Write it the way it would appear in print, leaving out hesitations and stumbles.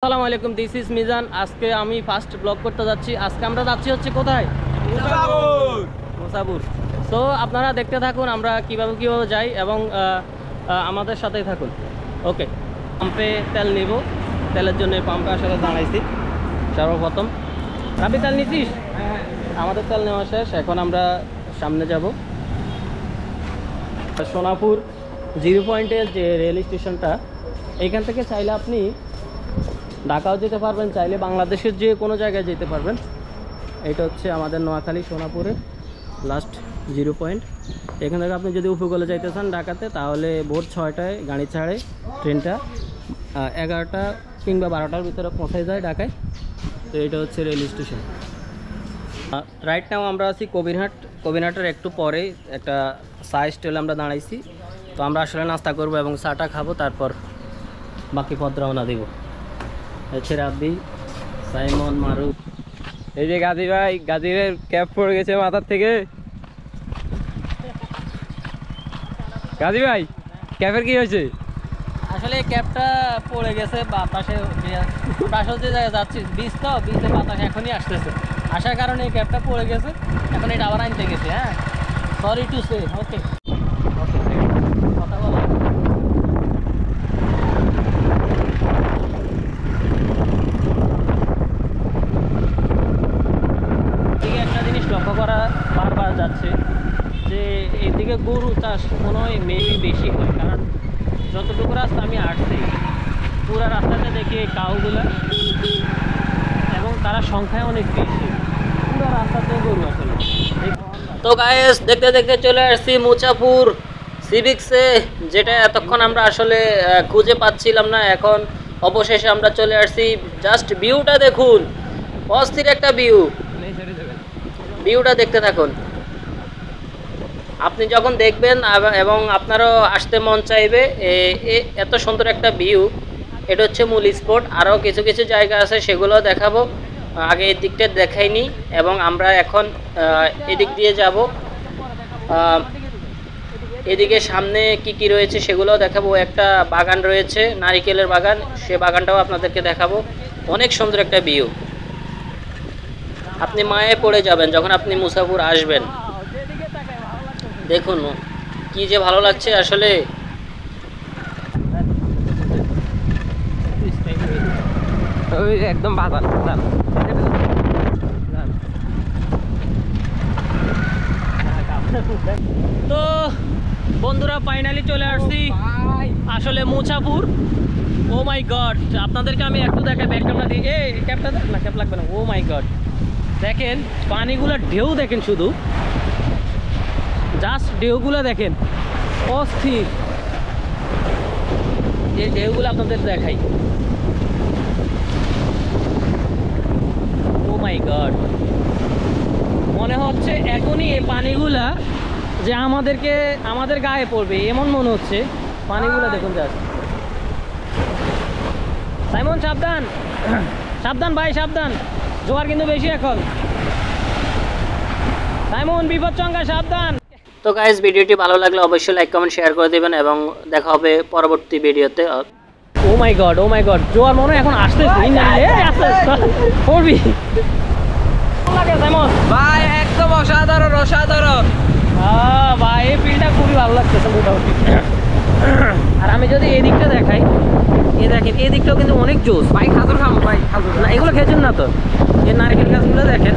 আসসালামু আলাইকুম, this is Mizan. আজকে আমি ফার্স্ট ব্লগ করতে যাচ্ছি। আজকে আমরা যাচ্ছি হচ্ছে কোথায়? মুসাপুর। সো আপনারা দেখতে থাকুন আমরা কিভাবে যাই এবং আমাদের সাথেই থাকুন। ওকে, পাম্পে তেল নিব। তেলের জন্য পাম্পে আসলে দাঁড়াইছি সর্বপ্রথম। রাবি, তেল নিছিস? আমাদের তেল নেওয়া শেষ, এখন আমরা সামনে যাব। সোনাপুর 0 পয়েন্টের যে রেল স্টেশনটা, এইখান থেকে চাইলে আপনি ঢাকাও যেতে পারবেন, চাইলে বাংলাদেশের যে কোনো জায়গায় যেতে পারবেন। এটা হচ্ছে আমাদের নোয়াখালী সোনাপুরের লাস্ট 0 পয়েন্ট। এখান থেকে আপনি যদি উপকূলে যাইতে চান ঢাকাতে, তাহলে ভোর 6টায় গাড়ি ছাড়ে ট্রেনটা, 11টা কিংবা 12টার ভিতরে পৌঁছে যায় ঢাকায়। তো এটা হচ্ছে রেল স্টেশন। রাইট নাও আমরা আছি কবিরহাটের একটু পরে একটা চা স্টলে আমরা দাঁড়াইছি। তো আমরা আসলে নাস্তা করবো এবং চাটা খাবো, তারপর বাকি পথ রওনা দিব। হচ্ছে রাব্বি, সাইমন, মারুফ। এই যে গাজী ভাই, গাজীর ক্যাপ পড়ে গেছে মাথার থেকে। গাজী ভাই, ক্যাপের কি হয়েছে? আসলে ক্যাপটা পড়ে গেছে বাতাসে। আসলে যে জায়গায় যাচ্ছি বীজ, তো বীজে বাতাস এখনই আসতেছে, আসার কারণে এই ক্যাপটা পড়ে গেছে। এখন এটা আবার আনতে গেছে। হ্যাঁ, সরি টু সে। ওকে, কথা বলা। একটা জিনিস লক্ষ্য করা বারবার যাচ্ছে যে এদিকে গরু চাষ মনে হয় মেবি বেশি হয়, কারণ যতটুকু রাস্তা আমি আসছি পুরো রাস্তাতে দেখি এই কাউগুলা, এবং তারা সংখ্যায় অনেক বেশি। পুরো রাস্তাতে গরু আসলে। তো গাইস, দেখতে দেখতে চলে আসছি মুছাপুর সিভিক্সে, যেটা এতক্ষণ আমরা আসলে খুঁজে পাচ্ছিলাম না। এখন অবশেষে আমরা চলে আসছি। জাস্ট ভিউটা দেখুন, অস্থির একটা ভিউটা দেখতে থাকুন। আপনি যখন দেখবেন এবং আপনারও আসতে মন চাইবে। এত সুন্দর একটা ভিউ। এটা হচ্ছে মূল স্পট। আরও কিছু কিছু জায়গা আছে, সেগুলো দেখাবো। আগে এই দিকটা দেখাইনি, এবং আমরা এখন এদিক দিয়ে যাব। এদিকে সামনে কি কি রয়েছে সেগুলোও দেখাবো। একটা বাগান রয়েছে, নারিকেলের বাগান, সে বাগানটাও আপনাদেরকে দেখাবো। অনেক সুন্দর একটা ভিউ। আপনি মায়ে পড়ে যাবেন যখন আপনি মুসাপুর আসবেন। দেখুন কি যে ভালো লাগছে আসলে। একদম বাজার। তো বন্ধুরা, ফাইনালি চলে আসছি আসলে মুছাপুর। ও মাই গড, আপনাদেরকে আমি একটু দেখাই ব্যাক ক্যামেরা দিয়ে। ক্যাপটা দেখ না, ক্যাপ লাগবে না। ও মাই গড, দেখেন পানিগুলোর ঢেউ দেখেন, শুধু জাস্ট ঢেউগুলো দেখেন, অস্থির। এই ঢেউগুলো আপনাদের দেখাই। ও মাই গড, মনে হচ্ছে এখনই এই পানিগুলা যে আমাদের গায়ে পড়বে, এমন মনে হচ্ছে। পানিগুলো দেখুন জাস্ট। সাইমন সাবধান, সাবধান ভাই, সাবধান। জোয়ার কিন্তু বেশি এখন। সাইমন বিপদচঙ্গা, সাবধান। তো গাইস, ভিডিওটি ভালো লাগলে অবশ্যই লাইক কমেন্ট শেয়ার করে দেবেন, এবং দেখা হবে পরবর্তী ভিডিওতে। ও মাই গড, ও মাই গড, জোয়ার মনে হয় এখন আসতেছে। পড়বি সাইমন ভাই, একদম অসাধারণ অসাধারণ। ভাই, এই ফিল্ডটা খুবই ভালো লাগতেছে মোটামুটি। আর আমি যদি এই দিকটা দেখাই, দেখেন এই দিকটাও কিন্তু অনেক জোস। ভাই খাজুর খাবো, ভাই খাজুর না, এগুলো খেয়েছেন না তো? এই নারকেল গাছগুলো দেখেন,